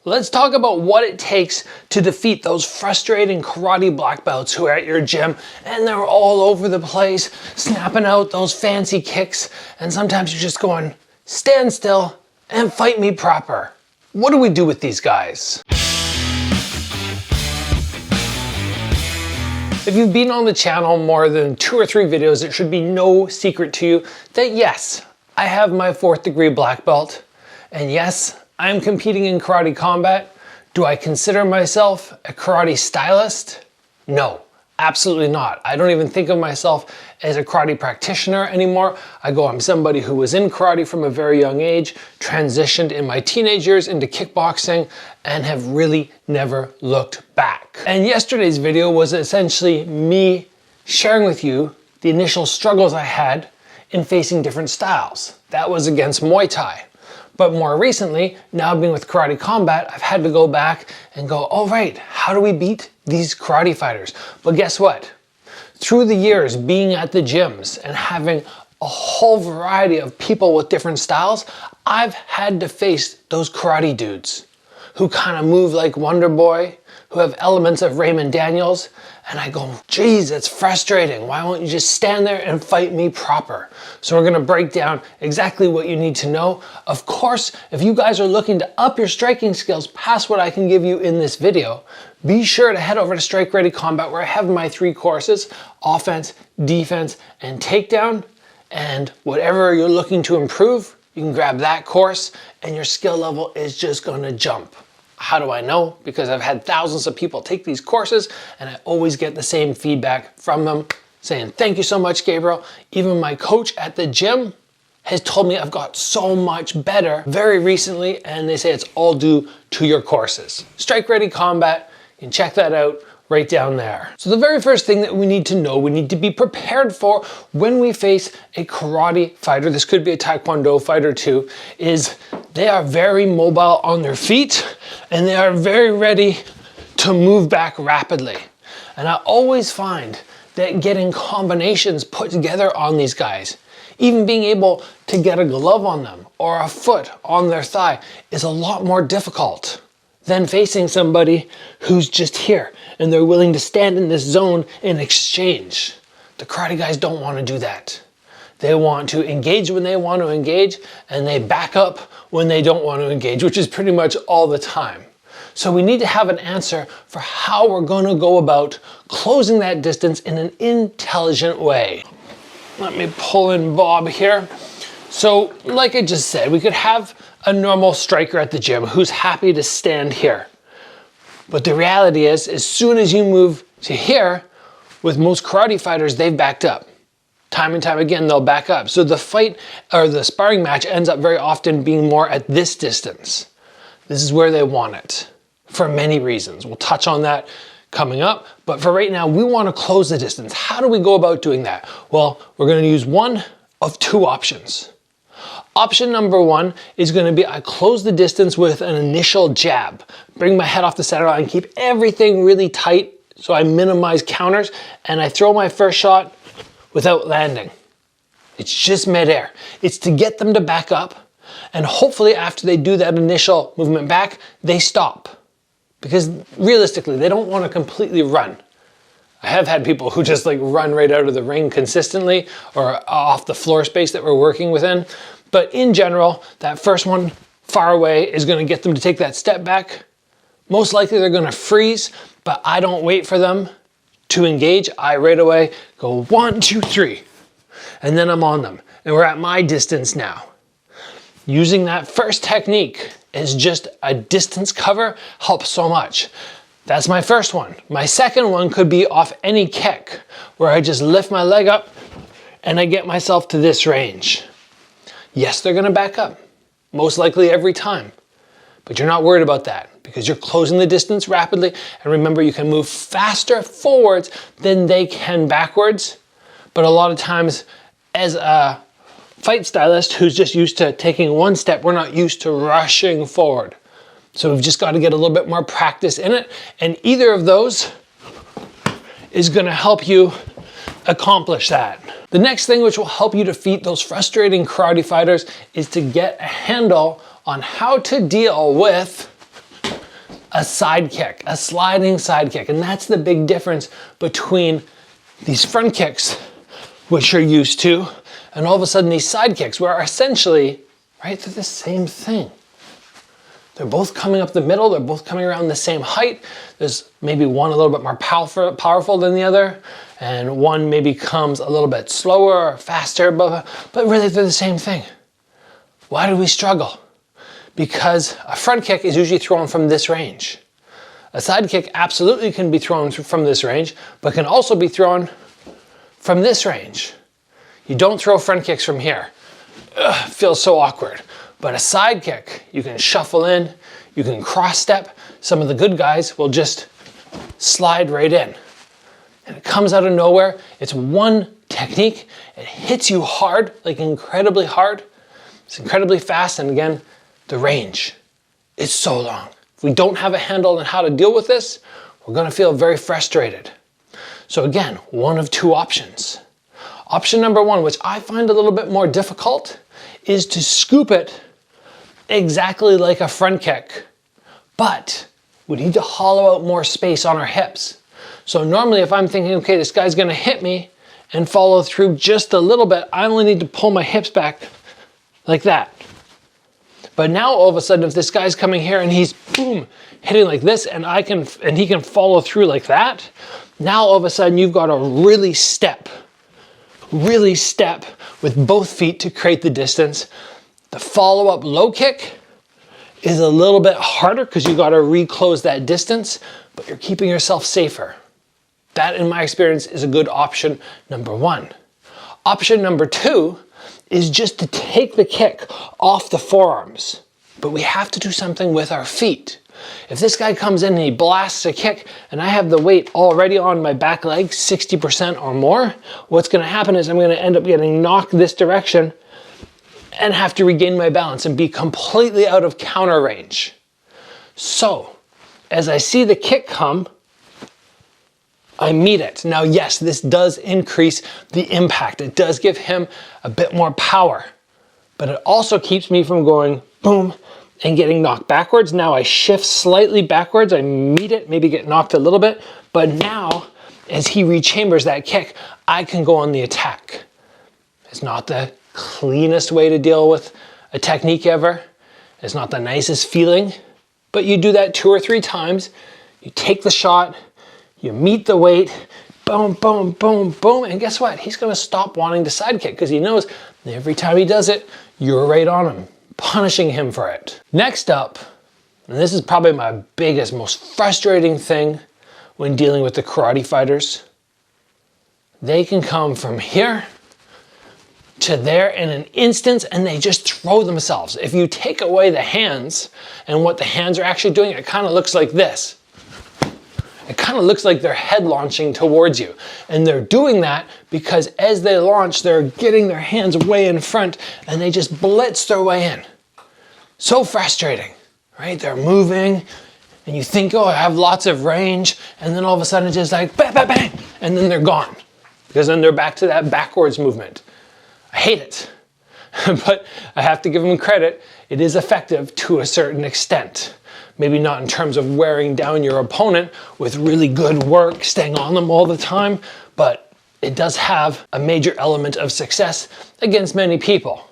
Let's talk about what it takes to defeat those frustrating karate black belts who are at your gym and they're all over the place, snapping out those fancy kicks, and sometimes you're just going, stand still and fight me proper. What do we do with these guys? If you've been on the channel more than 2 or 3 videos, it should be no secret to you that yes, I have my 4th degree black belt, and yes, I'm competing in karate combat. Do I consider myself a karate stylist? No, absolutely not. I don't even think of myself as a karate practitioner anymore. I'm somebody who was in karate from a very young age, transitioned in my teenage years into kickboxing, and have really never looked back. And yesterday's video was essentially me sharing with you the initial struggles I had in facing different styles. That was against Muay Thai. But more recently, now being with karate combat, I've had to go back and go, all right, how do we beat these karate fighters? But guess what? Through the years being at the gyms and having a whole variety of people with different styles, I've had to face those karate dudes who kind of move like Wonder Boy, who have elements of Raymond Daniels, and I go, geez, it's frustrating. Why won't you just stand there and fight me proper? So we're gonna break down exactly what you need to know. Of course, if you guys are looking to up your striking skills past what I can give you in this video, be sure to head over to Strike Ready Combat where I have my 3 courses, offense, defense, and takedown. And whatever you're looking to improve, you can grab that course and your skill level is just gonna jump. How do I know? Because I've had thousands of people take these courses and I always get the same feedback from them saying, thank you so much, Gabriel. Even my coach at the gym has told me I've got so much better very recently, and they say it's all due to your courses. Strike Ready Combat, you can check that out right down there. So the very first thing that we need to know, we need to be prepared for when we face a karate fighter, this could be a taekwondo fighter too, is they are very mobile on their feet and they are very ready to move back rapidly. And I always find that getting combinations put together on these guys, even being able to get a glove on them or a foot on their thigh is a lot more difficult than facing somebody who's just here and they're willing to stand in this zone in exchange. The karate guys don't want to do that. They want to engage when they want to engage and they back up when they don't want to engage, which is pretty much all the time. So we need to have an answer for how we're going to go about closing that distance in an intelligent way. Let me pull in Bob here. So like I just said, we could have a normal striker at the gym who's happy to stand here. But the reality is, as soon as you move to here, with most karate fighters, they've backed up. Time and time again, they'll back up. So the fight or the sparring match ends up very often being more at this distance. This is where they want it for many reasons. We'll touch on that coming up, but for right now, we want to close the distance. How do we go about doing that? Well, we're going to use one of 2 options. Option number 1 is going to be I close the distance with an initial jab. Bring my head off the center line, keep everything really tight so I minimize counters, and I throw my first shot without landing. It's just midair. It's to get them to back up, and hopefully after they do that initial movement back, they stop. Because realistically, they don't want to completely run. I have had people who just like run right out of the ring consistently or off the floor space that we're working within. But in general, that first one far away is going to get them to take that step back. Most likely they're going to freeze, but I don't wait for them to engage. I right away go 1, 2, 3, and then I'm on them. And we're at my distance now. Using that first technique is just a distance cover helps so much. That's my first one. My second one could be off any kick where I just lift my leg up and I get myself to this range. Yes, they're gonna back up, most likely every time, but you're not worried about that because you're closing the distance rapidly. And remember, you can move faster forwards than they can backwards. But a lot of times as a fight stylist who's just used to taking one step, we're not used to rushing forward. So we've just got to get a little bit more practice in it. And either of those is going to help you accomplish that. The next thing which will help you defeat those frustrating karate fighters is to get a handle on how to deal with a side kick, a sliding side kick. And that's the big difference between these front kicks, which you're used to, and all of a sudden these side kicks, where essentially, right, they're the same thing. They're both coming up the middle, they're both coming around the same height. There's maybe one a little bit more powerful than the other, and one maybe comes a little bit slower or faster, but really they're the same thing. Why do we struggle? Because a front kick is usually thrown from this range. A side kick absolutely can be thrown from this range, but can also be thrown from this range. You don't throw front kicks from here. Ugh, feels so awkward. But a side kick, you can shuffle in, you can cross step. Some of the good guys will just slide right in. And it comes out of nowhere. It's one technique. It hits you hard, like incredibly hard. It's incredibly fast. And again, the range is so long. If we don't have a handle on how to deal with this, we're gonna feel very frustrated. So again, one of two options. Option number one, which I find a little bit more difficult, is to scoop it exactly like a front kick, but we need to hollow out more space on our hips. So normally if I'm thinking, okay, this guy's gonna hit me and follow through just a little bit, I only need to pull my hips back like that. But now all of a sudden, if this guy's coming here and he's boom, hitting like this, and he can follow through like that, now all of a sudden you've got to really step with both feet to create the distance. The follow-up low kick is a little bit harder because you got to reclose that distance, but you're keeping yourself safer. That, in my experience, is a good option number one. Option number two is just to take the kick off the forearms, but we have to do something with our feet. If this guy comes in and he blasts a kick and I have the weight already on my back leg, 60% or more, what's gonna happen is I'm gonna end up getting knocked this direction and have to regain my balance and be completely out of counter range. So, as I see the kick come, I meet it. Now, yes, this does increase the impact. It does give him a bit more power, but it also keeps me from going boom and getting knocked backwards. Now I shift slightly backwards, I meet it, maybe get knocked a little bit, but now as he rechambers that kick, I can go on the attack. It's not the cleanest way to deal with a technique ever. It's not the nicest feeling, but you do that 2 or 3 times, you take the shot, you meet the weight, boom, boom, boom, boom, and guess what? He's gonna stop wanting to side kick because he knows every time he does it, you're right on him, punishing him for it. Next up, and this is probably my biggest, most frustrating thing when dealing with the karate fighters, they can come from here to there in an instant and they just throw themselves. If you take away the hands and what the hands are actually doing, it kind of looks like this. It kind of looks like they're head launching towards you. And they're doing that because as they launch, they're getting their hands way in front and they just blitz their way in. So frustrating, right? They're moving and you think, oh, I have lots of range. And then all of a sudden it's just like bang, bang, bang. And then they're gone because then they're back to that backwards movement. I hate it, but I have to give them credit. It is effective to a certain extent. Maybe not in terms of wearing down your opponent with really good work, staying on them all the time, but it does have a major element of success against many people.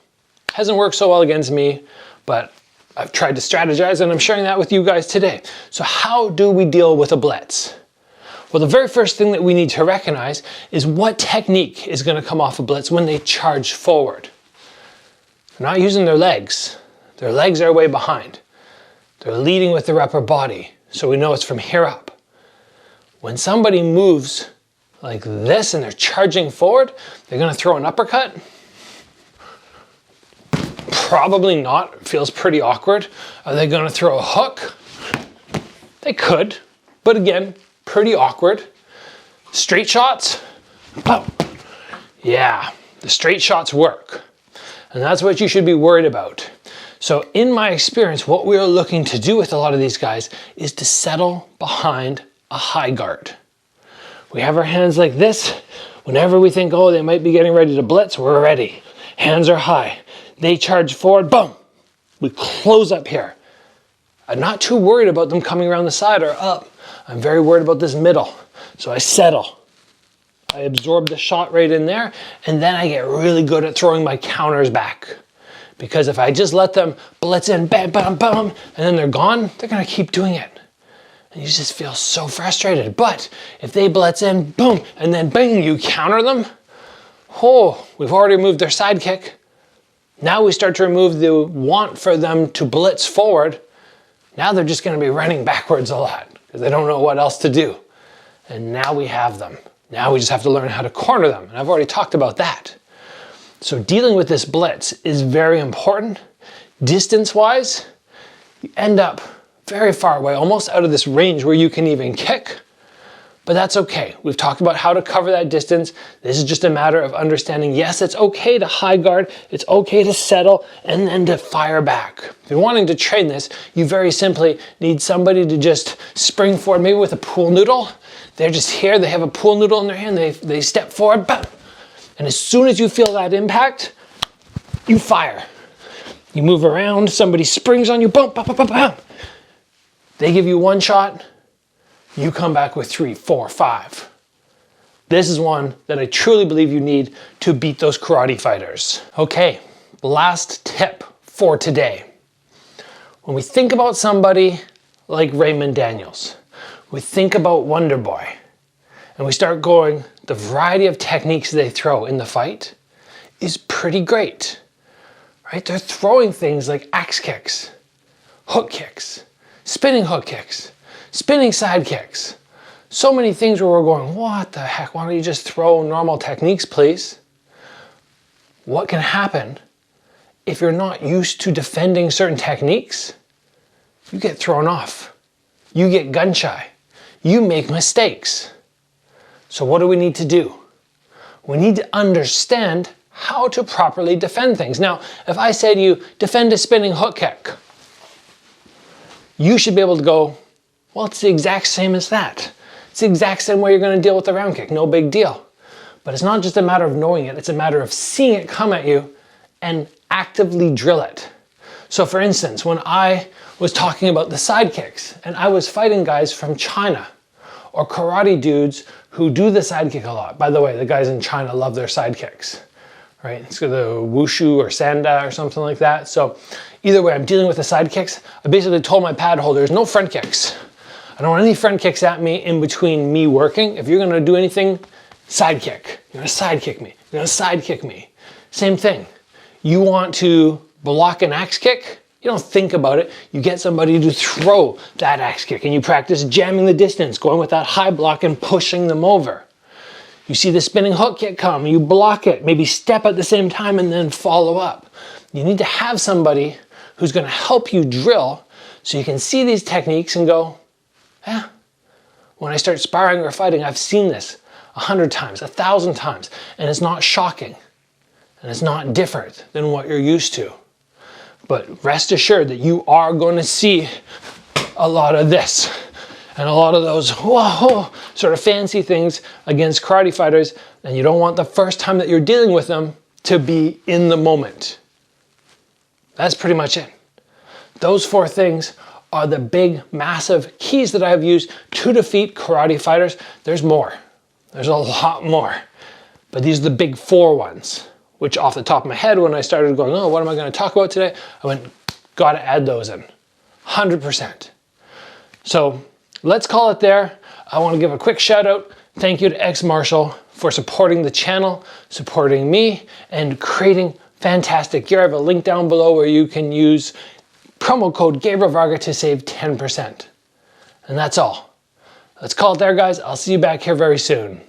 Hasn't worked so well against me, but I've tried to strategize and I'm sharing that with you guys today. So how do we deal with a blitz? Well, the very first thing that we need to recognize is what technique is going to come off a blitz when they charge forward. They're not using their legs. Their legs are way behind. They're leading with their upper body, so we know it's from here up. When somebody moves like this and they're charging forward, they're going to throw an uppercut. Probably not. It feels pretty awkward. Are they going to throw a hook? They could, but again, pretty awkward. Straight shots? Oh, yeah, the straight shots work. And that's what you should be worried about. So in my experience, what we are looking to do with a lot of these guys is to settle behind a high guard. We have our hands like this. Whenever we think, oh, they might be getting ready to blitz, we're ready. Hands are high. They charge forward, boom. We close up here. I'm not too worried about them coming around the side or up. I'm very worried about this middle. So I settle. I absorb the shot right in there, and then I get really good at throwing my counters back. Because if I just let them blitz in, bam, bam, bam, and then they're gone, they're gonna keep doing it. And you just feel so frustrated. But if they blitz in, boom, and then bang, you counter them, oh, we've already removed their sidekick. Now we start to remove the want for them to blitz forward. Now they're just gonna be running backwards a lot because they don't know what else to do. And now we have them. Now we just have to learn how to corner them. And I've already talked about that. So dealing with this blitz is very important. Distance-wise, you end up very far away, almost out of this range where you can even kick. But that's okay. We've talked about how to cover that distance. This is just a matter of understanding, yes, it's okay to high guard, it's okay to settle, and then to fire back. If you're wanting to train this, you very simply need somebody to just spring forward, maybe with a pool noodle. They're just here, they have a pool noodle in their hand, they step forward, bam. And as soon as you feel that impact, you fire. You move around, somebody springs on you, boom, bam, bam, bam, bam. They give you one shot, you come back with 3, 4, 5. This is one that I truly believe you need to beat those karate fighters. Okay, last tip for today. When we think about somebody like Raymond Daniels, we think about Wonder Boy, and we start going, the variety of techniques they throw in the fight is pretty great, right? They're throwing things like axe kicks, hook kicks, spinning hook kicks, spinning side kicks. So many things where we're going, what the heck? Why don't you just throw normal techniques, please? What can happen if you're not used to defending certain techniques? You get thrown off. You get gun shy. You make mistakes. So what do we need to do? We need to understand how to properly defend things. Now, if I say to you, defend a spinning hook kick, you should be able to go, well, it's the exact same as that. It's the exact same way you're going to deal with the round kick, no big deal. But it's not just a matter of knowing it, it's a matter of seeing it come at you and actively drill it. So for instance, when I was talking about the side kicks and I was fighting guys from China or karate dudes who do the side kick a lot. By the way, the guys in China love their side kicks, right? It's the wushu or sanda or something like that. So either way, I'm dealing with the side kicks. I basically told my pad holders, no front kicks. I don't want any front kicks at me in between me working. If you're gonna do anything, side kick. You're gonna side kick me. You're gonna side kick me. Same thing. You want to block an axe kick? You don't think about it. You get somebody to throw that axe kick and you practice jamming the distance, going with that high block and pushing them over. You see the spinning hook kick come, you block it, maybe step at the same time and then follow up. You need to have somebody who's gonna help you drill so you can see these techniques and go, yeah, when I start sparring or fighting, I've seen this 100 times, 1,000 times, and it's not shocking and it's not different than what you're used to. But rest assured that you are going to see a lot of this and a lot of those whoa, sort of fancy things against karate fighters, and you don't want the first time that you're dealing with them to be in the moment. That's pretty much it. Those 4 things are the big, massive keys that I've used to defeat karate fighters. There's more. There's a lot more. But these are the big 4 ones, which off the top of my head, when I started going, oh, what am I going to talk about today? I went, got to add those in, 100%. So let's call it there. I want to give a quick shout out. Thank you to XMartial for supporting the channel, supporting me, and creating fantastic gear. I have a link down below where you can use promo code Gabriel Varga to save 10%. And that's all. Let's call it there, guys. I'll see you back here very soon.